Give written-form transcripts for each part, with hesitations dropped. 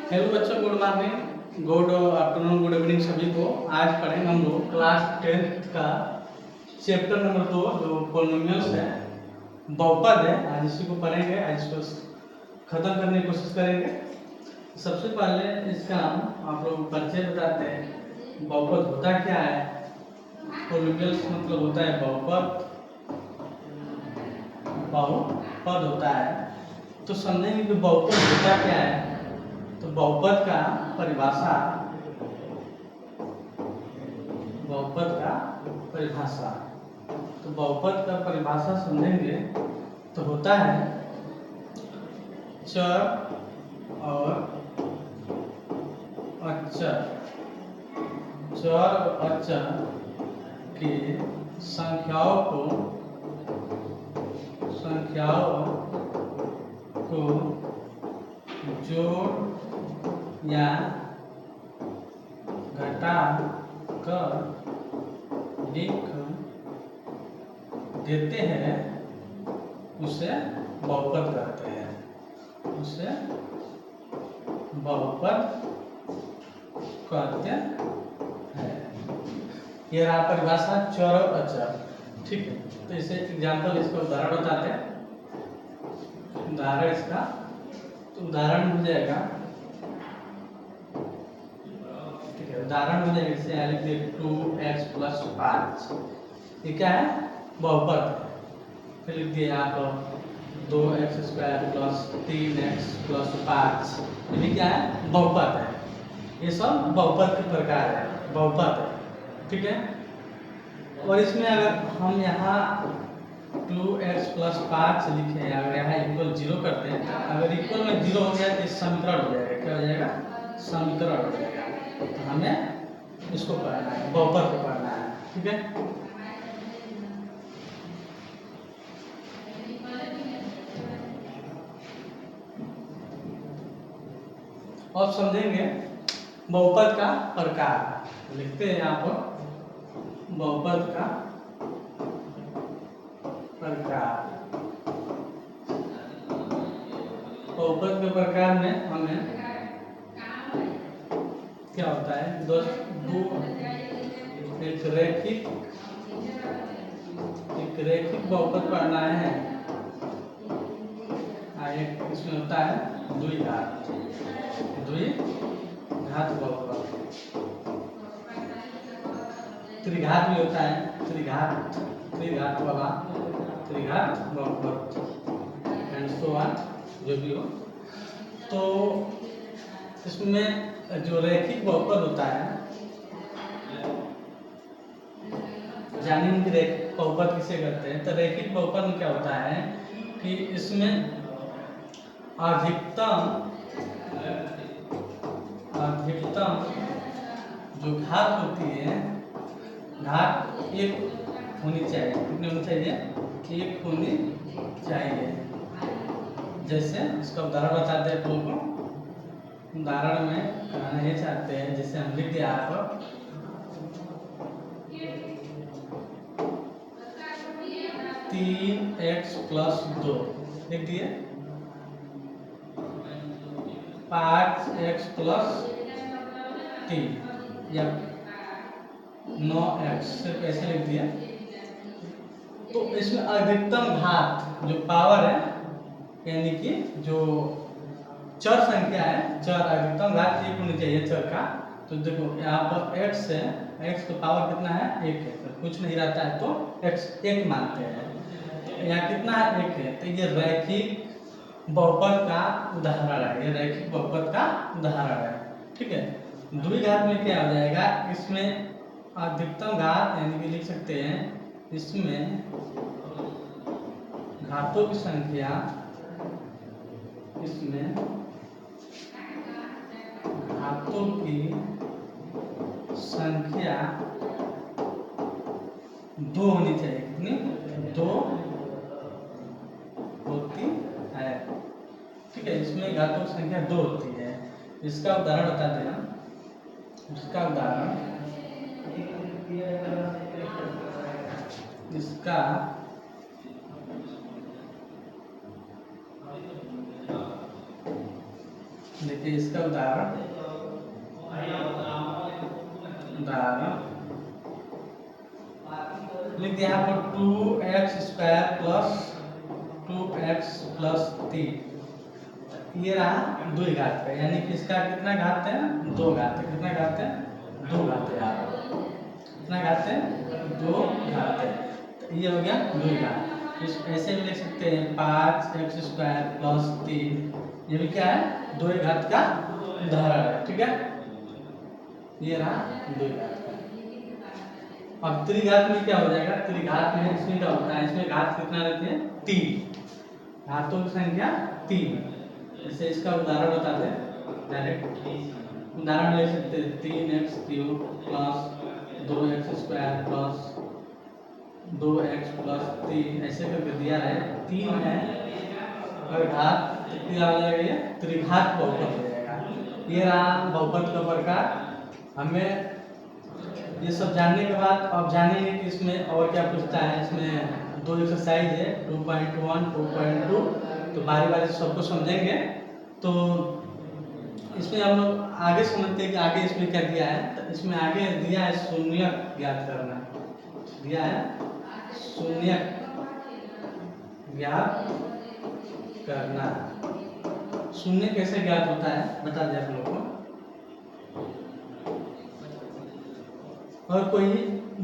Hello बच्चों, good morning, good afternoon, good evening सभी को। आज पढ़ेंगे हम लोग क्लास 10th का चैप्टर नंबर 2 जो पॉलिनोमियल्स है, बहुपद है। आज इसी को पढ़ेंगे, आज इसको खत्म करने की कोशिश करेंगे। सबसे पहले इसका आप लोग परिचय बताते हैं। बहुपद होता क्या है? पॉलिनोमियल्स मतलब होता है बहुपद। बहुपद होता है तो समझेंगे कि बहुपद होता क्या है। तो बहुपद का परिभाषा, बहुपद का परिभाषा तो बहुपद का परिभाषा समझेंगे तो होता है चर और अचर। चर और अचर के संख्याओं को जोड़ या घटा कर लिख देते हैं, उसे बहुपद कहते हैं। उसे बहुपद कहते हैं। ये रहा परिभाषा चर और अचर। ठीक है, तो इसे एग्जाम्पल, इसका उदाहरण बताते हैं। उदाहरण इसका तो उदाहरण हो जाएगा, ठीक है, उदाहरण हो जाएगा। इसे लिख दिए 2x + 5। ये क्या है? बहुपद है। फिर लिख दिए आप 2x² + 3x + 5। ये भी क्या है? बहुपद है। ये सब बहुपद के प्रकार है, बहुपद है। ठीक है, और इसमें अगर हम यहाँ 2x + 5 लिखे, अगर यहाँ इक्वल 0 करते हैं, अगर इक्वल में 0 हो गया तो समीकरण हो जाएगा। क्या हो जाएगा? समीकरण हो जाएगा। तो हमें इसको पढ़ना है, बहुपद को पढ़ना है। ठीक है, अब समझेंगे बहुपद का प्रकार। लिखते हैं यहाँ पर बहुपद का प्रकार। बहुपद के प्रकार में हमें क्या होता है? दो एक रैखिक बहुपद पढ़ना है। एक इसमें होता है द्विघात बहुपद। त्रिघात भी होता है, त्रिघात वाला त्रिघात बहुपद एंड सो ऑन, जो भी हो। तो इसमें जो रैखिक बहुपद होता है, जानेंगे रैखिक बहुपद किसे कहते हैं। तो रैखिक बहुपद में क्या होता है कि इसमें अधिकतम जो घात होती है, घात एक होनी चाहिए। कितनी होनी चाहिए? एक होनी चाहिए। जैसे इसका उदाहरण बताते हैं आप लोगों को। उदाहरण में कहना ये चाहते हैं, जैसे हम लिख दिया आप 3x + 2 लिख दिए, 5x + 3 या 9x, सिर्फ ऐसे लिख दिया। तो इसमें अधिकतम घात जो पावर है, यानी कि जो चर संख्या है, चर अधिकतम घात 1 होनी चाहिए चर का। तो देखो यहाँ पर x है, x का पावर कितना है? 1 है। तो कुछ नहीं रहता है तो x 1 मानते हैं। तो यहाँ कितना है? 1 है। तो ये रैखिक बहुपद का उदाहरण है। ये रैखिक बहुपद का उदाहरण है। ठीक है, द्विघात में क्या हो जाएगा? इसमें अधिकतम घात, यानी कि लिख सकते हैं इसमें घातों की संख्या, इसमें घातों की संख्या 2 होनी चाहिए। कितनी? 2 होती है। ठीक है, इसमें घातों की संख्या 2 होती है। इसका उदाहरण बताते हैं। इसका उदाहरण, इसका देखिए इसका उदाहरण लिख दिया यहाँ पर 2x² प्लस 2x+3 ये रहा 2 घात का, यानी कि इसका कितना घात है 2 घात है। कितना घात है 2 घात है यहाँ पर। कितना घात है 2 घात है। तो ये हो गया 2 घात। ऐसे भी लिख सकते हैं 5x² + 3 ये भी क्या है 2 घात का उदाहरण है। ठीक है, ये रहा 2 घात का। अब त्रिघात में क्या हो जाएगा, त्रिघात में इसमें क्या होता है, इसमें घात कितना रहती है 3, घातों की संख्या 3। जैसे इसका उदाहरण बताते हैं डायरेक्ट। उदाहरण ले सकते हैं 3x³ + 2x² + 2x+3 ऐसे करके दिया है 3 है और घात क्या हो जाएगा, ये त्रिघात बहुपद हो जाएगा। ये रहा बहुपद का प्रकार। हमें ये सब जानने के बाद अब जानेंगे कि इसमें और क्या पूछता है। इसमें 2 एक्सरसाइज है 2.1 2.2, तो बारी बारी से सबको समझेंगे। तो इसमें हम लोग आगे समझते हैं कि आगे इसमें क्या दिया है। तो इसमें आगे दिया है शून्यक ज्ञात करना, दिया है शून्यक ज्ञात करना। शून्य कैसे ज्ञात होता है बता दें आप लोग को। और कोई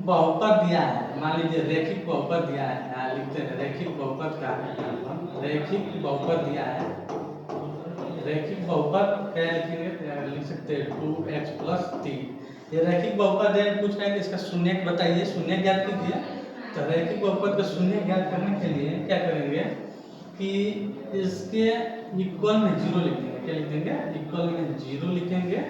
बहुपद दिया है, मान लीजिए रैखिक बहुपद दिया है, यहाँ लिखते हैं रैखिक बहुपद का है। रैखिक बहुपद दिया है, रैखिक बहुपद क्या लिखेंगे, लिख सकते हैं 2x+3। ये रैखिक बहुपद है, पूछ रहे हैं कि इसका शून्यक बताइए, शून्य ज्ञात कीजिए। तो रैखिक बहुपद का शून्य ज्ञात करने के लिए क्या करेंगे कि इसके इक्वल में 0 लिख देंगे। क्या लिख देंगे, इक्वल में 0 लिखेंगे।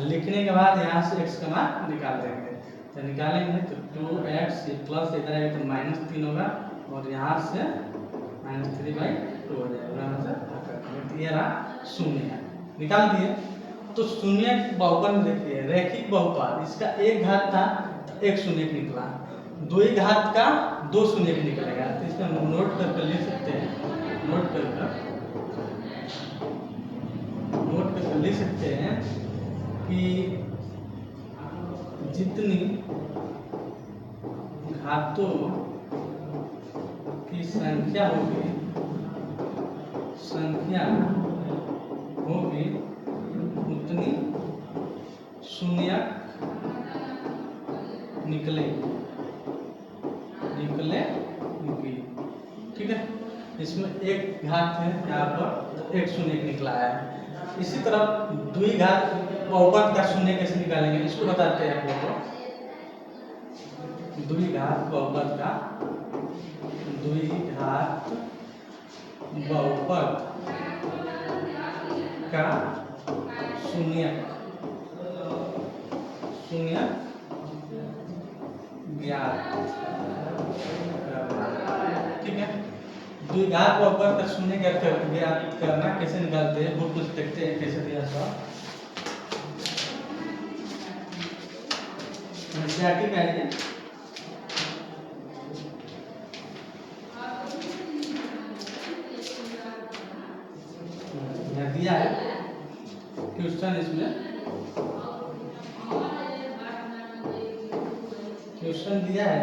लिखने के बाद यहाँ से x का मान निकाल देंगे। तो निकालेंगे तो 2x प्लस इधर आएगा तो -3 होगा और यहाँ से -3/2 हो जाएगा। तो ये रहा शून्य, निकाल दिए। तो शून्य बहुपद में देखिए रैखिक बहुपद, इसका 1 घात था तो 1 शून्य निकला, 2 घात का 2 शून्य निकलेगा। तो इसमें नोट करके लिख सकते हैं, नोट करके लिख सकते हैं कि जितनी घातों की संख्या होगी उतनी शून्यक निकलेगी। ठीक है, इसमें 1 घात है यहाँ पर तो 1 शून्य निकला है। इसी तरह द्विघात बहुपद का शून्य कैसे निकालेंगे इसको बताते हैं आप लोग को। द्विघात बहुपद का, द्विघात बहुपद का शून्यक ज्ञात करना। ठीक है, द्विघात बहुपद का शून्य ज्ञात करना कैसे निकालते हैं, बुक में देखते हैं कैसे दिया सब। ठीक है, दिया है क्वेश्चन, इसमें क्वेश्चन दिया है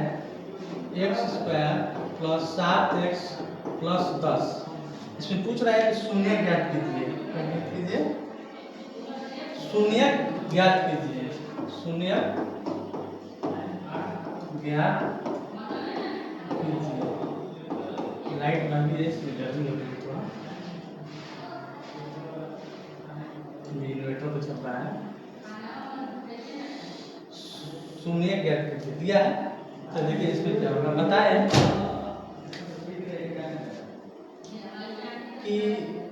x² + 7x + 10। इसमें पूछ रहा है कि शून्य ज्ञात कीजिए, शून्य ज्ञात कीजिए, शून्य ज्ञात कीजिए। लाइट बंद है इसलिए गर्मी लग रही है थोड़ा, इन्वर्टर तो चल रहा है। शून्य ज्ञात कीजिए दिया है। तो देखिए इसमें क्या होगा बताएं कि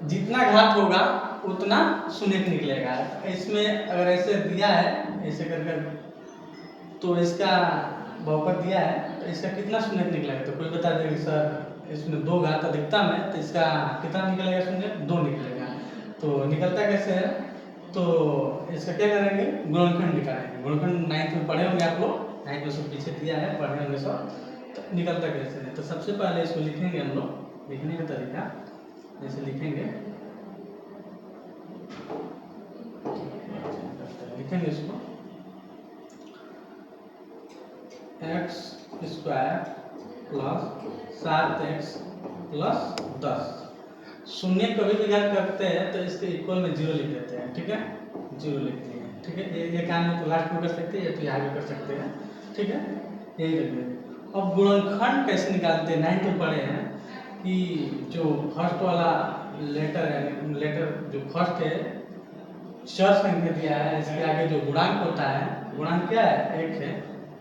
जितना घात होगा उतना शून्य निकलेगा। इसमें अगर ऐसे दिया है ऐसे कर तो इसका बहुपद दिया है तो इसका कितना शून्य निकलेगा, तो कोई बता देगा सर इसमें 2 घात अधिकतम है तो इसका कितना निकलेगा शून्य, 2 निकलेगा। तो निकलता कैसे है, तो इसका क्या करेंगे गुणनखंड निकालेंगे। गुणनखंड 9th में पढ़े होंगे आप लोग, 9th में सब पीछे दिया है पढ़े होंगे सब। तो निकलता कैसे है, तो सबसे पहले इसको लिखेंगे हम लोग, लिखने का तरीका जैसे लिखेंगे लिखेंगे इसको x square plus 7x plus 10। शून्य कभी भी ज्ञात करते हैं तो इसके इक्वल में 0 लिख देते हैं, ठीक है, 0 लिख दिए, ठीक है। ये काम में तो लास्ट में कर सकते हैं या तो आगे कर सकते हैं, ठीक है, यही रख देंगे। अब गुणनखंड कैसे निकालते हैं, 9th में पढ़े हैं कि जो फर्स्ट वाला लेटर है, लेटर जो फर्स्ट है चर संख्या दिया है, इसके आगे जो गुणांक होता है, गुणांक क्या है, 1 है,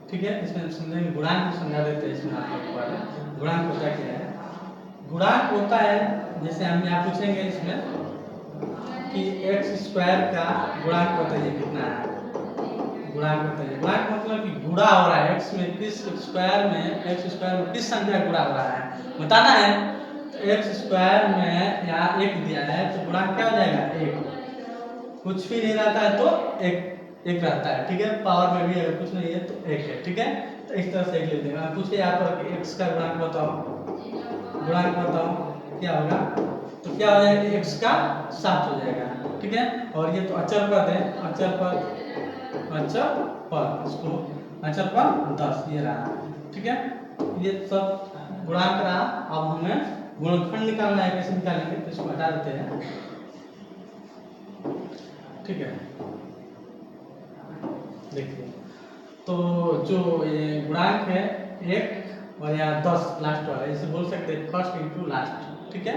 ठीक है। इसमें समझेंगे गुणांक को समझा देते हैं इसमें आप लोग को। गुणांक होता क्या है, गुणांक होता है जैसे हम यहाँ पूछेंगे इसमें कि एक्स स्क्वायर का गुणांक बताइए कितना है, गुणांक बताइए। गुणांक मतलब कि गुणा हो रहा है एक्स में, किस स्क्वायर में, एक्स स्क्वायर में किस संख्या गुणा हो रहा है बताना है। तो एक्स स्क्वायर में यहाँ 1 दिया है तो गुणांक क्या हो जाएगा, 1। कुछ भी नहीं रहता है तो 1 रहता है, ठीक है। पावर में भी अगर कुछ नहीं है तो 1 है, ठीक है। तो इस तरह से 1 लिख देगा। पूछे यहाँ पर एक्स का गुणांक बताओ, गुणांक बताओ क्या होगा, तो क्या हो जाएगा, x का 7 हो जाएगा, ठीक है। और ये तो अचर पद है, अचर पद इसको अचर पद 10 ये रहा, ठीक है। ये सब गुणांक रहा। अब हमें गुणनखंड निकालना है, कैसे निकालेंगे तो इसको हटा देते हैं, ठीक है। देखिए तो जो ये गुणांक है 1 और यहाँ 10 लास्ट वाला, इसे बोल सकते हैं फर्स्ट इंटू लास्ट, ठीक है।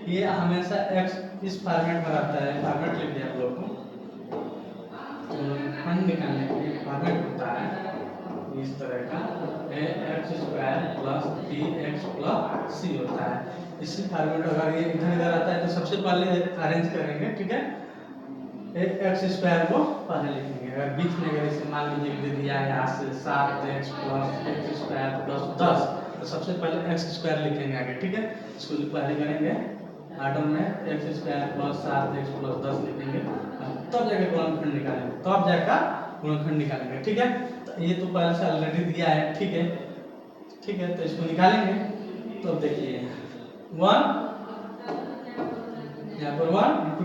ये हमेशा x इस फॉर्मेट में रहता है, फॉर्मेट लिख दिया आप लोग को। खंड निकालने के लिए फॉर्मेट होता है इस तरह का, x square plus 3x plus c होता है। इसी फॉर्मेट अगर ये इधर इधर आता है तो सबसे पहले अरेंज करेंगे, ठीक है। एक्स स्क्वायर को पहले लिखेंगे, अगर बीच में अगर इसे मान लीजिए दे दिया है यहाँ से 7x plus x square plus 10, तो सबसे पहले एक्स स्क्वायर लिखेंगे आगे, ठीक है। इसको पहले करेंगे आर्डर में x square plus 7x plus 10 लिखेंगे, तब जाकर गुणनखंड निकालेंगे, तब जाकर गुणनखंड निकालेंगे, ठीक है। तो ये तो पहले से ऑलरेडी दिया है, ठीक है, ठीक है। तो इसको निकालेंगे तो देखिए 1 यहाँ पर 1 इंटू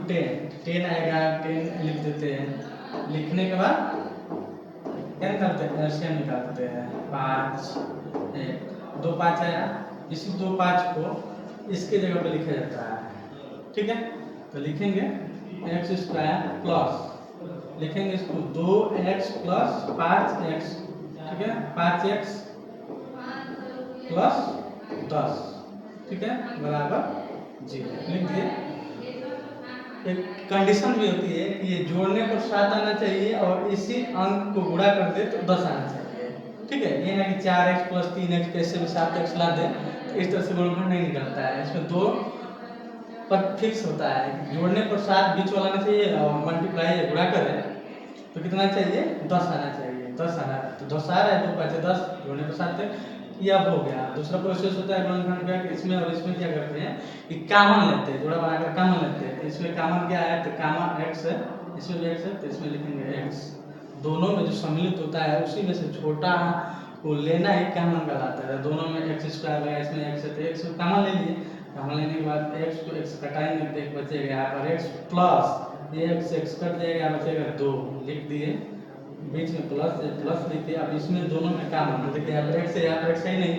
10 आएगा, 10 लिख देते हैं। लिखने के बाद क्या निकालते हैं, एलसीएम निकालते हैं, 5 1 2 5 आया। इसी 2 5 को इसके जगह पे लिखा जाता है, ठीक है। तो लिखेंगे एक्स स्क्वायर प्लस, लिखेंगे इसको 2x प्लस 5x, ठीक है, 5x प्लस 10, ठीक है, बराबर 0 लिख दिए। एक कंडीशन भी होती है कि ये जोड़ने पर 7 आना चाहिए और इसी अंक को गुणा कर दे तो 10 आना चाहिए, ठीक है। ये ना कि 4x प्लस 3x कैसे भी 7x ला दे, तो इस तरह से गुणनखंड नहीं निकलता है। इसमें 2 पर फिक्स होता है, जोड़ने पर 7 बीच वाला आना चाहिए और मल्टीप्लाई या गुणा करें तो कितना चाहिए, 10 आना चाहिए, 10 आना, तो 10 आ रहा है, 2 5 10, जोड़ने पर 7 ये अब हो गया। दूसरा प्रोसेस होता है गुणनखंड का कि इसमें और इसमें क्या करते हैं कि कॉमन लेते हैं, जोड़ा बनाकर कॉमन लेते हैं। तो इसमें कॉमन क्या है, तो कॉमन x है, इसमें भी x है, तो इसमें लिखेंगे x। दोनों में जो सम्मिलित होता है उसी में से छोटा को लेना ही कॉमन कहलाता है। दोनों में x स्क्वायर लगा, इसमें x है तो x को कॉमन ले लिए। कॉमन लेने के बाद x को x कटाएंगे तो एक बचेगा यहाँ पर x प्लस ये x कट जाएगा, यहाँ बचेगा 2 लिख दिए, बीच में प्लस लिखिए। अब इसमें दोनों में क्या माना, देखिए यहाँ पर x है, यहाँ पर x है ही नहीं,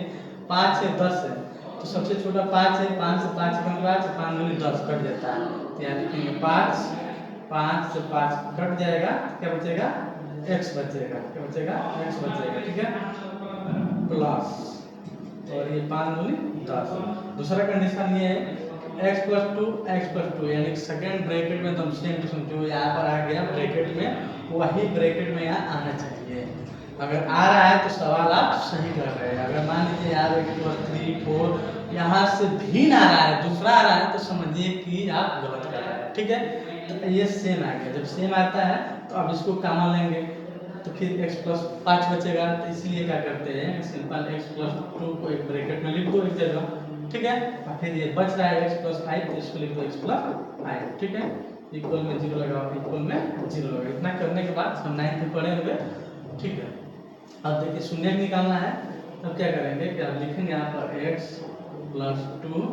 5 है 10 है, तो सबसे छोटा 5 है, 5 से 5 कम 5 है, 5 दूनी 10 कट जाता है। तो यहाँ लिखेंगे 5 से 5 कट जाएगा, क्या बचेगा, x बचेगा, क्या बचेगा, x बचेगा, ठीक है, प्लस और ये 5 दूनी 10। दूसरा कंडीशन ये है x प्लस 2 यानी सेकेंड ब्रैकेट में तो सेम टू सेम जो यहाँ पर आ गया ब्रैकेट में, वही ब्रैकेट में यहाँ आना चाहिए। अगर आ रहा है तो सवाल आप सही कर रहे हैं। अगर मान लीजिए यार 3 4 यहाँ से भिन्न आ रहा है, दूसरा आ रहा है, तो समझिए कि आप गलत कर रहे हैं, ठीक है। तो ये सेम आ गया, जब सेम आता है तो अब इसको कॉमन लेंगे तो फिर x प्लस 5 बचेगा। तो इसलिए क्या करते हैं, सिंपल x प्लस 2 को एक ब्रैकेट में लिख दो एक जगह, ठीक है। और फिर ये बच रहा है x प्लस 5, तो इसको लिख दो x प्लस 5, ठीक है। इक्वल में 0 लगाओ, इक्वल में 0 लगाओ। इतना करने के बाद हम 9th में पढ़े हुए, ठीक है। अब देखिए शून्य निकालना है, तब क्या करेंगे कि अब लिखेंगे यहाँ पर x प्लस 2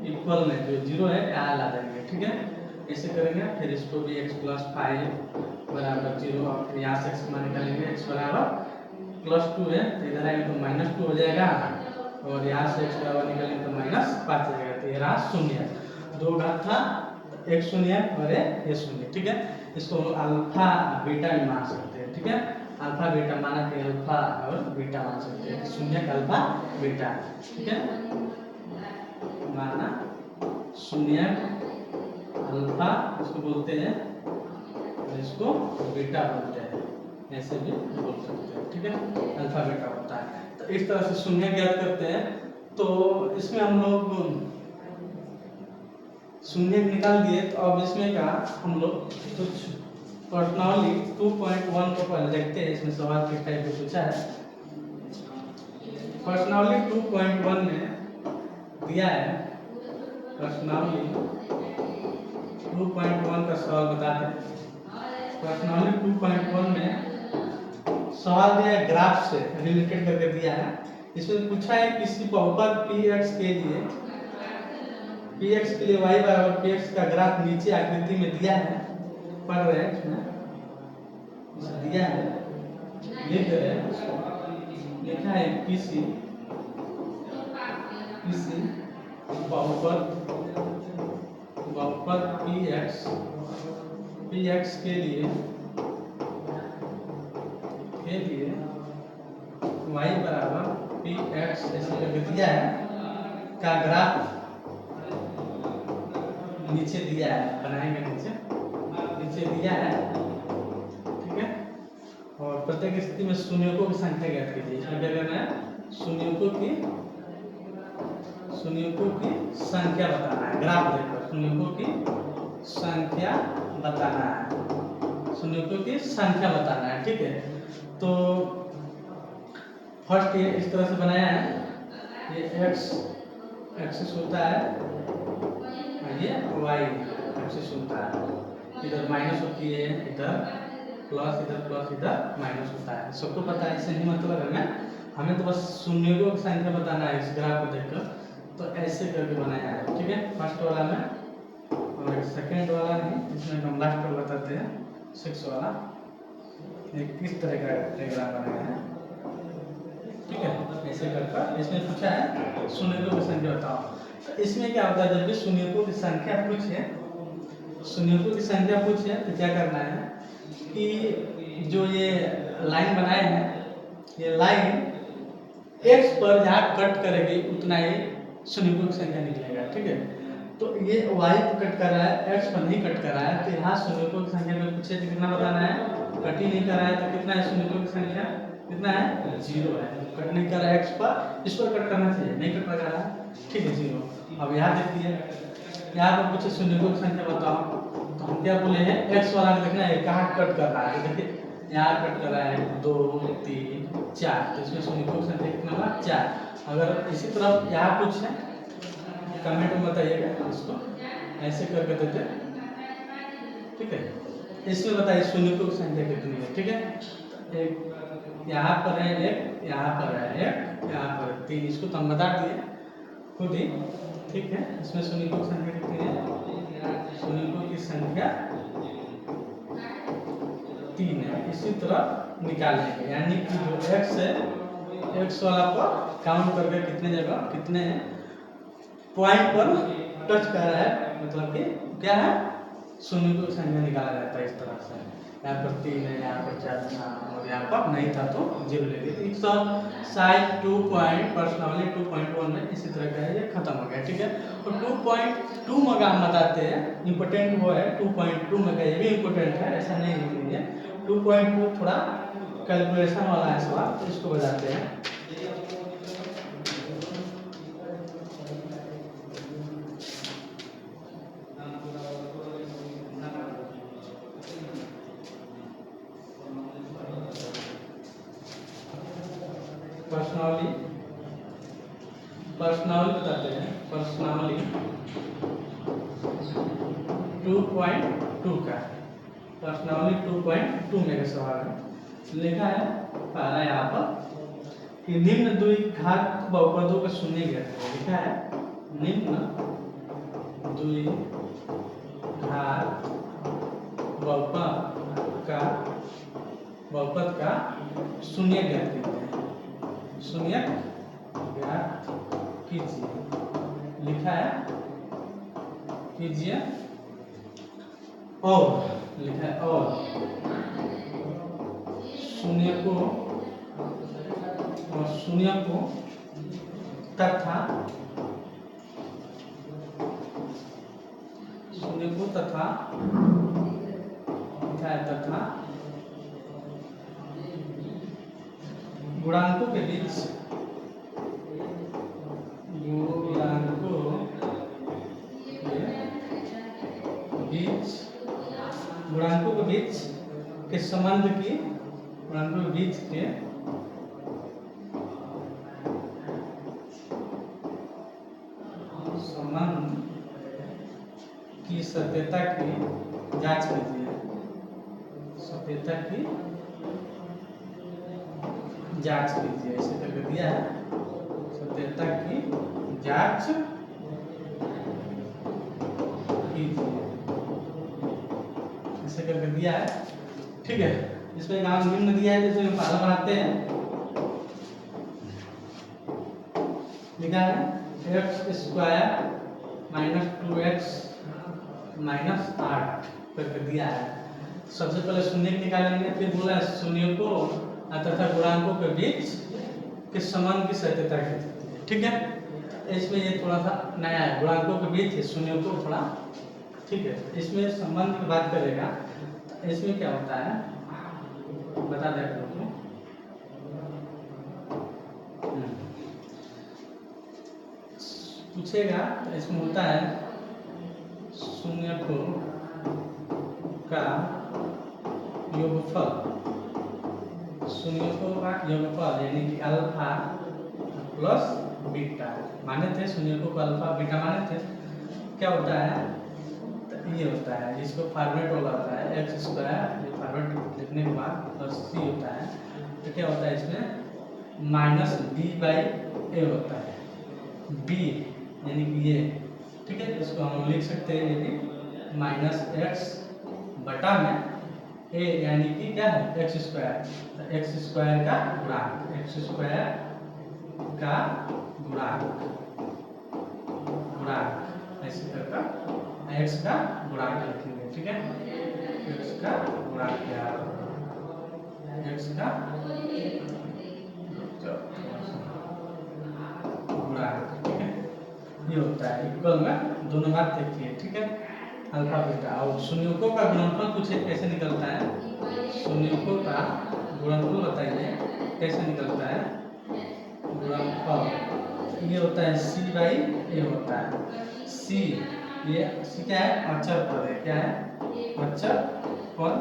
इक्वल में जो 0 है यहाँ ला देंगे, ठीक है। ऐसे करेंगे, फिर इसको भी x प्लस 5 बराबर 0, और फिर यहाँ से x मान निकालेंगे, x बराबर प्लस 2 है तो इधर आएंगे तो माइनस 2 हो जाएगा, और यहाँ से x बराबर निकालेंगे तो माइनस 5 जाएगा, तो ये रहा शून्य। दो घात था, एक शून्य और ये शून्य, ठीक है। इसको अल्फा बीटा भी मान सकते हैं, ठीक है। अल्फा बीटा माना कि अल्फा और बीटा मान सकते हैं, शून्य का अल्फा बीटा, ठीक है। माना शून्य अल्फा इसको बोलते हैं, और इसको बीटा बोलते हैं, ऐसे भी बोल सकते हैं, ठीक है। अल्फा बीटा होता है, तो इस तरह से शून्य ज्ञात करते हैं। तो इसमें हम लोग शून्य निकाल दिए, तो अब इसमें का हम लोग कुछ पर्सनली 2.1 को पहले देखते हैं, इसमें सवाल किस टाइप का पूछा है। पर्सनली 2.1 में दिया है, पर्सनली 2.1 का सवाल बताते हैं। पर्सनली 2.1 में सवाल दिया है, ग्राफ से रिलेटेड करके दिया है। इसमें पूछा है किसी बहुपद px के लिए, px के लिए y बराबर px का ग्राफ नीचे आकृति में दिया है, पढ़ रहे हैं, इसमें दिया है, लिख रहे हैं, लिखा है किसी बहुपद px के लिए y बराबर px ऐसे करके दिया है, का ग्राफ नीचे दिया है, बनाएंगे नीचे दिया है, ठीक है। और प्रत्येक स्थिति में शून्यों की संख्या ज्ञात कीजिए। इसमें क्या करना है, शून्यों की संख्या बताना है, ग्राफ देखकर शून्यों की संख्या बताना है, शून्यों की संख्या बताना है, ठीक है। तो फर्स्ट ये इस तरह से बनाया है, ये एक्सिस होता है, ये y एक्सिस होता है, इधर माइनस होती है, इधर प्लस, इधर माइनस होता है, सबको पता है, इससे नहीं मतलब है, हमें तो बस शून्यों की संख्या बताना है इस ग्राफ को देखकर, तो ऐसे करके बनाया है, ठीक है। फर्स्ट वाला में, और सेकंड वाला नहीं, इसमें हम लास्ट वाला बताते हैं, 6 वाला, ये किस तरह का डायग्राम बनाया है, ठीक है। ऐसे करके इसमें पूछा है शून्यों की संख्या बताओ। तो इसमें क्या होता है, जब भी शून्यों की संख्या पूछे, तो क्या करना है कि जो ये लाइन बनाए हैं, ये लाइन x पर जहाँ कट करेगी उतना ही शून्यों की संख्या निकलेगा, ठीक है। तो ये y पर कट कर रहा है, x पर नहीं कट कर रहा है, तो यहाँ शून्यों की संख्या में पूछे तो कितना बताना है, कट ही नहीं कर रहा है, तो कितना है शून्यों की संख्या, कितना है, 0 है। कट नहीं कर रहा है x पर, इस पर कट करना चाहिए, नहीं कट कर रहा है, ठीक है, 0। अब यहाँ देखिए, यहाँ पर पूछे शून्यों की संख्या बताओ, तो हम क्या बोले हैं, x वाला देखना है कहाँ कट कर रहा है, देखिए यहाँ कट कर रहा है 2 3 4, तो इसमें शून्यों की संख्या कितना होगा, 4। अगर इसी तरफ यहाँ कुछ है कमेंट में बताइएगा, इसको ऐसे करके देते, ठीक है। इसमें बताइए शून्यों की संख्या कितनी है, ठीक है। एक यहाँ पर है, एक यहाँ पर है, एक यहाँ पर 3, इसको तो हम बता दिए खुद ही, ठीक है। इसमें शून्यों की संख्या कितनी है, शून्यों की संख्या 3 है। इसी तरह निकालेंगे, यानी कि जो x है, x वाला पर काउंट करके कितने जगह, कितने पॉइंट पर टच कर रहा है, मतलब कि क्या है, शून्यों की संख्या निकाला जाता है इस तरह से। यहाँ पर 3 है, यहाँ पर 4 था, और यहाँ पर नहीं था तो 0 ले लिए। एक सौ साइज 2.1 में इसी तरह का है, ये खत्म हो गया, ठीक है। और 2.2 में हम बताते हैं, इम्पोर्टेंट वो है 2.2 में, ये भी इम्पोर्टेंट है, ऐसा नहीं है। 2.2 थोड़ा कैलकुलेशन वाला है सवाल, तो इसको बताते हैं। पर्सनली बताते हैं, पर्सनली 2.2 का, पर्सनली 2.2 में का सवाल है। लिखा है पहला यहाँ पर कि निम्न द्विघात बहुपदों का शून्य ज्ञात है। लिखा है निम्न द्विघात घात बहुपद का शून्य ज्ञात कीजिए, शून्य ज्ञात कीजिए, लिखा है कीजिए, और लिखा है और शून्य को तथा लिखा है तथा गुणांकों के बीच के संबंध की गुणांकों के बीच के संबंध की सत्यता की जांच कीजिए, सत्यता की जांच कीजिए, ऐसे करके दिया है, सत्यता की जांच कीजिए, ऐसे करके दिया है। ठीक है, इसमें नाम निम्न दिया है, जिसमें पहला बनाते हैं, लिखा है x² माइनस 2x माइनस 8 करके दिया है। सबसे पहले शून्य निकालेंगे, फिर बोला है शून्य को तथा गुणांकों के बीच के संबंध की सत्यता की। ठीक है, इसमें ये थोड़ा सा नया है, गुणांकों के बीच शून्य को थोड़ा, ठीक है, इसमें संबंध की बात करेगा। इसमें क्या होता है बता दें आप लोग को। पूछेगा तो इसमें होता है शून्य को का योगफल, शून्यों का योगफल यानी कि अल्फा प्लस बीटा माने थे, शून्यों को अल्फा बीटा माने थे, क्या होता है तो ये होता है, इसको फॉर्मेट वाला होता है x², ये फॉर्मेट लिखने के बाद प्लस c होता है, तो क्या होता है इसमें माइनस b/a होता है, b यानी कि ये, ठीक है, इसको हम लिख सकते हैं ये भी माइनस x बटा में a यानी कि क्या है x², तो x² का गुणांक, x² का गुणांक ऐसे करके x का गुणांक लिखेंगे। ठीक है, x का गुणांक क्या है, x का गुणांक, ठीक है, ये होता है इक्वल में दोनों बात देखिए। ठीक है, अल्फा बीटा, और शून्यों का गुणनफल पूछे कैसे निकलता है, शून्यों का गुणनफल बताइए कैसे निकलता है गुणनफल, ये होता है c/a होता है, c ये c क्या है अचर पद है, क्या है अचर पद,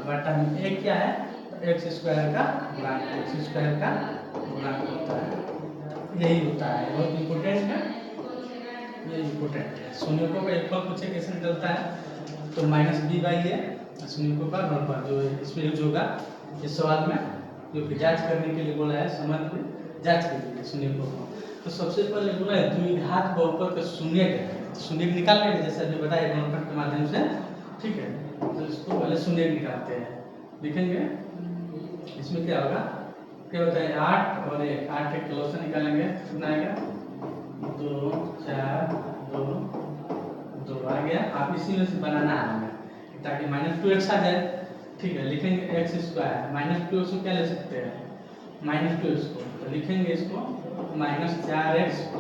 बटा में a क्या है x² का गुणांक, x² का गुणांक होता है, यही होता है, बहुत इम्पोर्टेंट है, ये इम्पोर्टेंट है। शून्यों का एक फल पूछे कैसे निकलता है तो माइनस b/a शून्यों का गुणनफल जो इसमें यूज होगा इस सवाल में, जो कि जांच करने के लिए बोला है, संबंध में जांच कीजिए शून्यों को। तो सबसे पहले बोला है द्विघात बहुपद का शून्य, शून्य निकाल लेंगे जैसे अभी बताया गुणनफल के माध्यम से। ठीक है, तो इसको पहले शून्य निकालते हैं, लिखेंगे इसमें क्या होगा, क्या होता है 8 और 1, 8 के लॉसन निकालेंगे, कितना आएगा 2 4 2 2 आ गया। आप इसी में से बनाना है हमें ताकि -2x आ जाए। ठीक है, लिखेंगे x² -2x को क्या ले सकते हैं -2x को, तो लिखेंगे इसको -4x +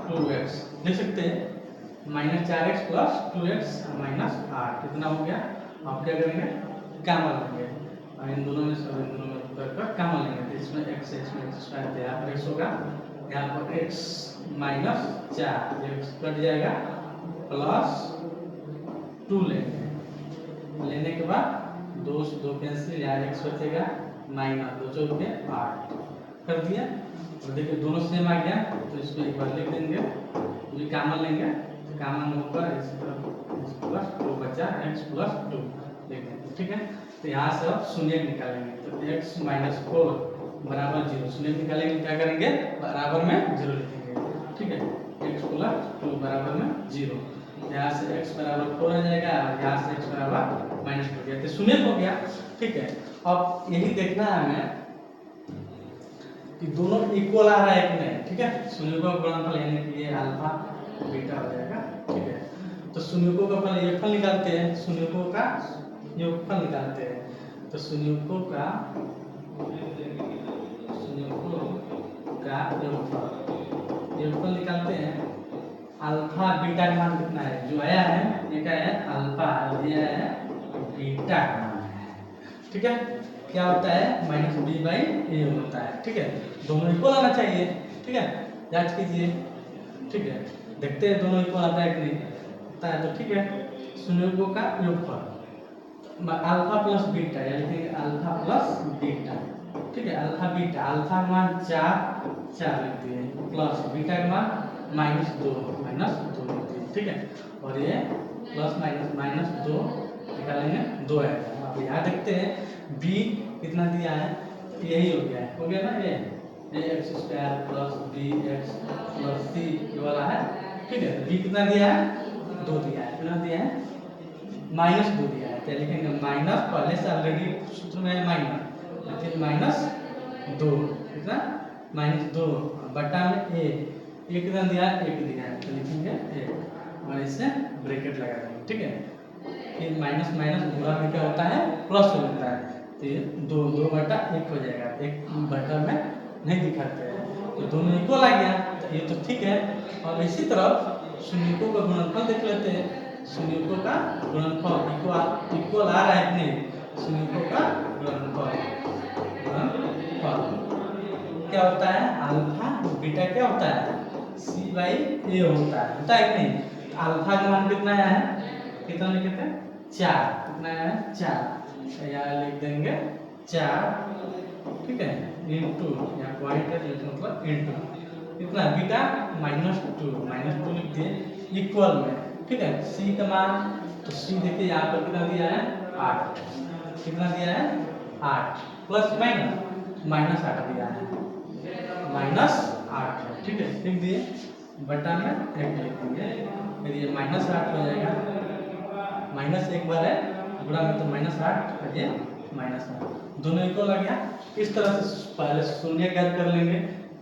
2x लिख सकते हैं, -4x + 2x -8 कितना हो गया। आप क्या करेंगे कॉमन लेंगे, और इन दोनों में सब इन दोनों में कर कॉमन लेंगे, तो इसमें x है इसमें x² है, यहाँ पर x होगा, यहाँ पर x -4 x कट जाएगा +2 लेंगे, लेने के बाद 2 से 2 कैंसिल, यहाँ x बचेगा -2 चौके 8 कर दिया। तो देखिए दोनों सेम आ गया, तो इसको एक बार लिख देंगे, ये कॉमन लेंगे, कॉमन होकर इस तरफ +2 बचा x +2 लिख देंगे। ठीक है, तो यहाँ से अब शून्य निकालेंगे, तो x - 4 बराबर 0, शून्य निकालेंगे क्या करेंगे बराबर में 0 लिखेंगे। ठीक है, x + 2 बराबर में 0, यहाँ से x बराबर 4 आ जाएगा और यहाँ से x बराबर -2 गया, तो शून्य हो गया। ठीक है, अब यही देखना है हमें कि दोनों इक्वल आ रहा है कि नहीं। ठीक है, शून्यकों का गुणनफल यानी कि ये अल्फा बीटा हो जाएगा। ठीक है, तो शून्यकों का पहले योगफल निकालते हैं, शून्यकों का योगफल निकालते हैं। तो शून्यकों का योगफल निकालते हैं। अल्फा बीटा का मान कितना है, जो आया है ये क्या है, अल्फा, और ये है बीटा का मान है। ठीक है, क्या होता है, -b/a होता है। ठीक है, दोनों इक्वल आना चाहिए। ठीक है, जांच कीजिए। ठीक है, देखते हैं दोनों इक्वल आता है कि नहीं आता है। तो ठीक है, शून्यकों का योगफल अल्फा प्लस बीटा, यानी कि अल्फा प्लस बीटा। ठीक है, अल्फा बीटा, अल्फा का मान 4 लिख दिए, प्लस बीटा का मान -2 लिख दिए। ठीक है, और ये प्लस -2 निकालेंगे 2 है। अब यहाँ देखते हैं b कितना दिया है, यही हो गया ना, ये x² + bx + c ये वाला है। ठीक है, b कितना दिया है, 2 दिया है, कितना दिया है, -2 दिया है। तो लिखेंगे माइनस, पहले से ऑलरेडी सूत्र में माइनस, फिर -2 कितना, -2 बटा में a कितना दिया है, 1 दिया है, तो लिखेंगे 1 और इसे ब्रैकेट लगा देंगे। ठीक है, फिर माइनस गुणा में क्या होता है, प्लस हो जाता है, तो ये 2 बटा 1 हो जाएगा। 1 बटा में नहीं दिखाते हैं, तो दोनों इक्वल आ गया, तो ये तो ठीक है। और इसी तरह शून्यकों का गुणनफल देख लेते हैं। शून्यकों का गुणनफल इक्वल आ रहा है कि नहीं, शून्यकों का गुणनफल क्या होता है, अल्फा बीटा क्या होता है, c/a होता है कि नहीं। अल्फा का मान कितना है, कितना लिखे थे, 4, कितना है, 4, यहाँ लिख देंगे 4। ठीक है, इंटू, यहाँ पॉइंट है मतलब इंटू कितना, बीटा -2 लिख दिए इक्वल में। ठीक है, c का मान, तो c देखिए यहाँ पर कितना दिया है, 8, कितना दिया है, 8 प्लस माइनस -8 दिया है, -8 है। ठीक है, लिख दिए, बटा में 1 लिख दिए, फिर ये -8 हो जाएगा, -1 बार है गुणा में, तो -8 और ये -8, दोनों इक्वल आ गया। इस तरह से पहले शून्य ज्ञात कर लेंगे,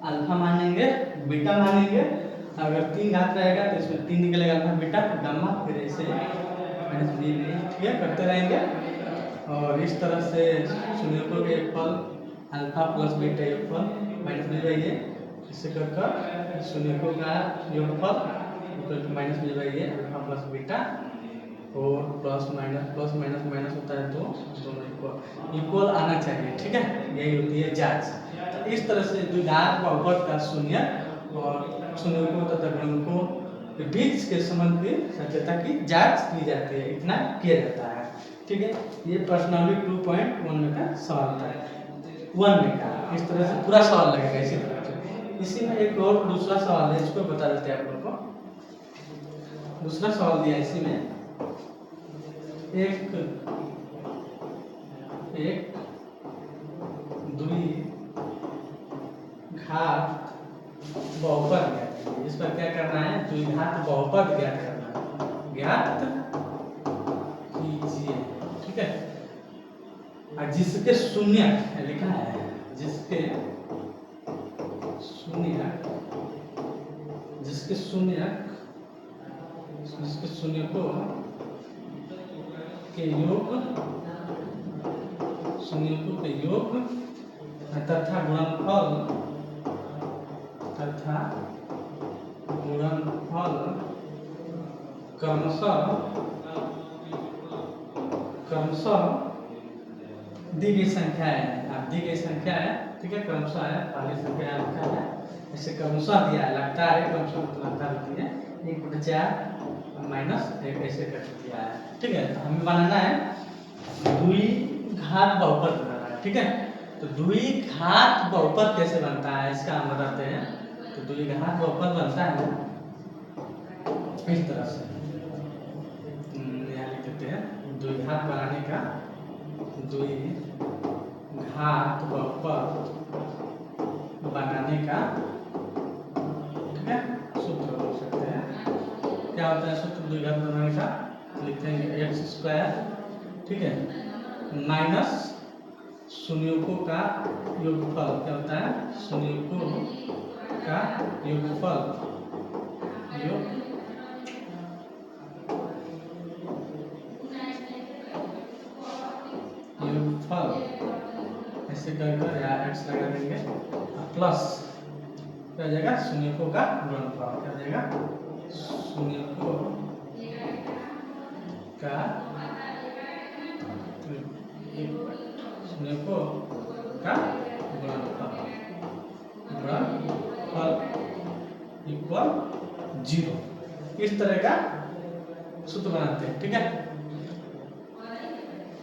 अल्फा मानेंगे, बीटा मानेंगे, अगर 3 घात रहेगा तो इसमें 3 निकलेगा, अल्फा बीटा गामा, फिर ऐसे -b। ठीक है, करते रहेंगे। और इस तरह से शून्यकों के योगफल अल्फा प्लस बीटा योगफल -b/a, इससे कर शून्यकों का योगफल -b/a अल्फा प्लस बीटा, और प्लस माइनस होता है, तो दोनों इक्वल आना चाहिए। ठीक है, यही होती है जांच। तो इस तरह से द्विघात बहुपद का शून्य और शून्यकों तथा गुणकों के बीच के संबंध की सत्यता की जांच की जाती है, इतना किया जाता है। ठीक है, ये पर्सनली 2.1 में का सवाल था, 1 में का। इस तरह से पूरा सवाल लगेगा इसी तरह से। इसी में एक और दूसरा सवाल है, इसको बता देते हैं आप लोग को। दूसरा सवाल दिया इसी में, एक द्विघात बहुपद ज्ञात कीजिए। इस पर क्या करना है, द्विघात बहुपद ज्ञात करना है, ज्ञात कीजिए। ठीक है, और जिसके शून्य लिखा है, जिसके शून्यकों के योग तथा गुणनफल क्रमशः दी गई संख्या है। अब दी गई संख्या है, ठीक है, क्रमशः है, पहली संख्या लिखा है, ऐसे क्रमशः दिया है, लगता है क्रमशः लगता रहती है, 1/4 -1 ऐसे कर दिया है। ठीक है, तो हमें बनाना है द्विघात बहुपद बनाना है। ठीक है, तो द्विघात बहुपद कैसे बनता है, इसका हम बताते हैं। तो द्विघात बहुपद बनता है इस तरह से, यहाँ लिख देते हैं, द्विघात बनाने का, द्विघात बहुपद बनाने का, ठीक है, सूत्र बोल सकते हैं। क्या क्या होता है सूत्र द्विघात बनाने का, लिखेंगे एक्स स्क्वायर, ठीक है, माइनस शून्यों का योगफल, क्या होता है शून्यों का योगफल, योगफल ऐसे कर या एक्स लगा देंगे, प्लस क्या हो जाएगा शून्यों का गुणनफल, क्या हो जाएगा शून्यों का शून्यों का गुणनफल इक्वल 0, इस तरह का सूत्र बनाते हैं, ठीक है।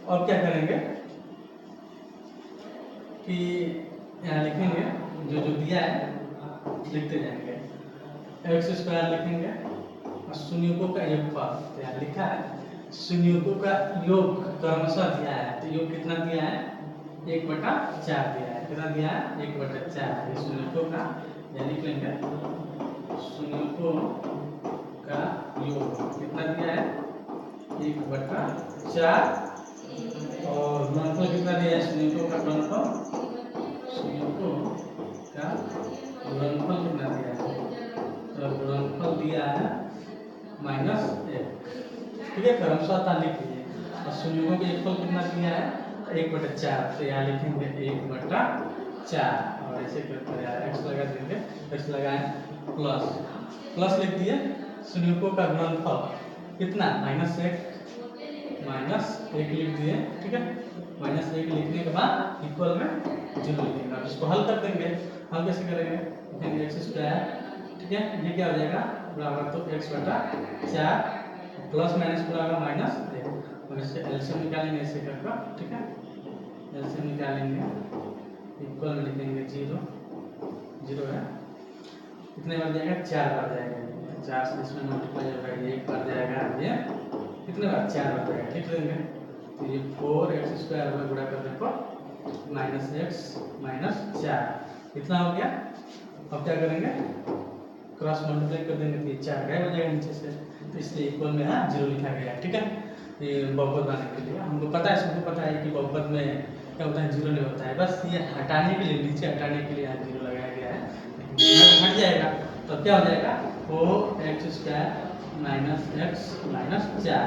और क्या करेंगे कि यहाँ लिखेंगे जो जो दिया है लिखते जाएंगे, एक्स स्क्वायर लिखेंगे और शून्यों का योगफल, तो यहाँ लिखा है शून्यों का योग क्रमशः दिया है, तो योग कितना दिया है 1/4 दिया है, कितना दिया है 1/4, ये शून्यों का यहाँ लिख लेंगे, शून्यों का योग कितना दिया है 1/4, और गुणनफल कितना दिया है शून्यों का गुणनफल, शून्यों का गुणनफल कितना दिया है, तो गुणनफल दिया है -1, ठीक है, क्रमशः लिख लीजिए, और शून्यों का योगफल कितना दिया है 1/4, तो यहाँ लिखेंगे 1/4, और ऐसे करके यार एक्स लगा देंगे, एक्स लगाएं प्लस लिख दिए, शून्यों का गुणनफल कितना -1 लिख दिए, ठीक है, -1 लिखने के बाद इक्वल में 0 लिखेंगे, अब इसको हल कर देंगे, हल कैसे करेंगे, लिखेंगे एक्स स्क्वायर, ठीक है, ये क्या हो जाएगा बराबर तो x/4 प्लस माइनस बराबर -1, और इससे एलसीएम निकालेंगे ऐसे करके, ठीक है, एलसीएम निकालेंगे, इक्वल में लिखेंगे 0 है, कितने बार जाएगा 4 बार जाएगा, 4 से इसमें मल्टीप्लाई होगा, ये 1 बार जाएगा, ये कितने बार 4 बार जाएगा, लिख लेंगे, तो ये 4x² में गुणा करने पर -x - 4 इतना हो गया। अब क्या करेंगे क्रॉस मल्टीप्लाई कर देंगे, तो ये 4 गायब हो जाएगा नीचे से, तो इसलिए इक्वल में यहाँ 0 लिखा गया है, ठीक है। ये बहुपद बनाने के लिए हमको पता है, सबको पता है कि बहुपद में क्या होता है 0 नहीं होता है, बस ये हटाने के लिए, नीचे हटाने के लिए यहाँ 0 लगाया गया है, लेकिन हट जाएगा तो क्या हो जाएगा 4x² - x - 4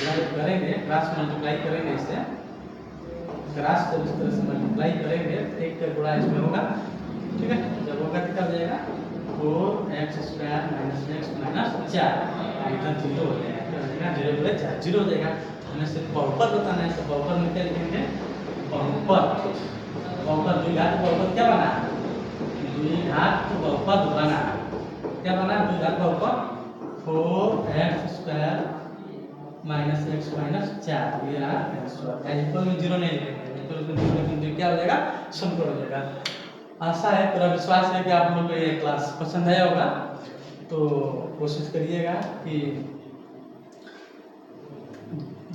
जब करेंगे क्रॉस मल्टीप्लाई करेंगे, इससे क्रॉस जब इस तरह से मल्टीप्लाई करेंगे तो 1 का गुणा इसमें होगा, ठीक है, जब होगा तो क्या हो जाएगा 4x² - x - 4 इधर 0 हो जाएगा, क्या हो जाएगा 0 बटे 4 0 हो जाएगा। हमें सिर्फ बहुपद बताना है, तो बहुपद में क्या लिखेंगे बहुपद द्विघात बहुपद क्या बना, द्विघात बहुपद बना, क्या बना द्विघात बहुपद 4x² - x - 4, ये रहा इक्वल में 0 नहीं लिखेंगे, इक्वल में 0 लिखेंगे क्या हो जाएगा समकोण हो जाएगा। आशा है, पूरा विश्वास है कि आप लोगों को ये क्लास पसंद आया होगा, तो कोशिश करिएगा कि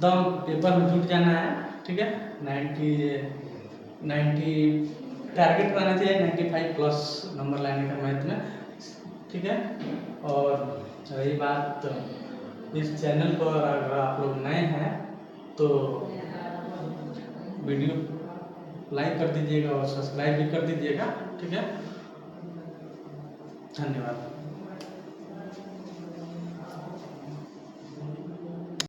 दम पेपर में जुट जाना है, ठीक है, 90 टारगेट करना चाहिए, 95 प्लस नंबर लाने का मैथ में, ठीक है। और रही बात इस चैनल पर अगर आप लोग नए हैं तो वीडियो लाइक कर दीजिएगा और सब्सक्राइब भी कर दीजिएगा, ठीक है, धन्यवाद।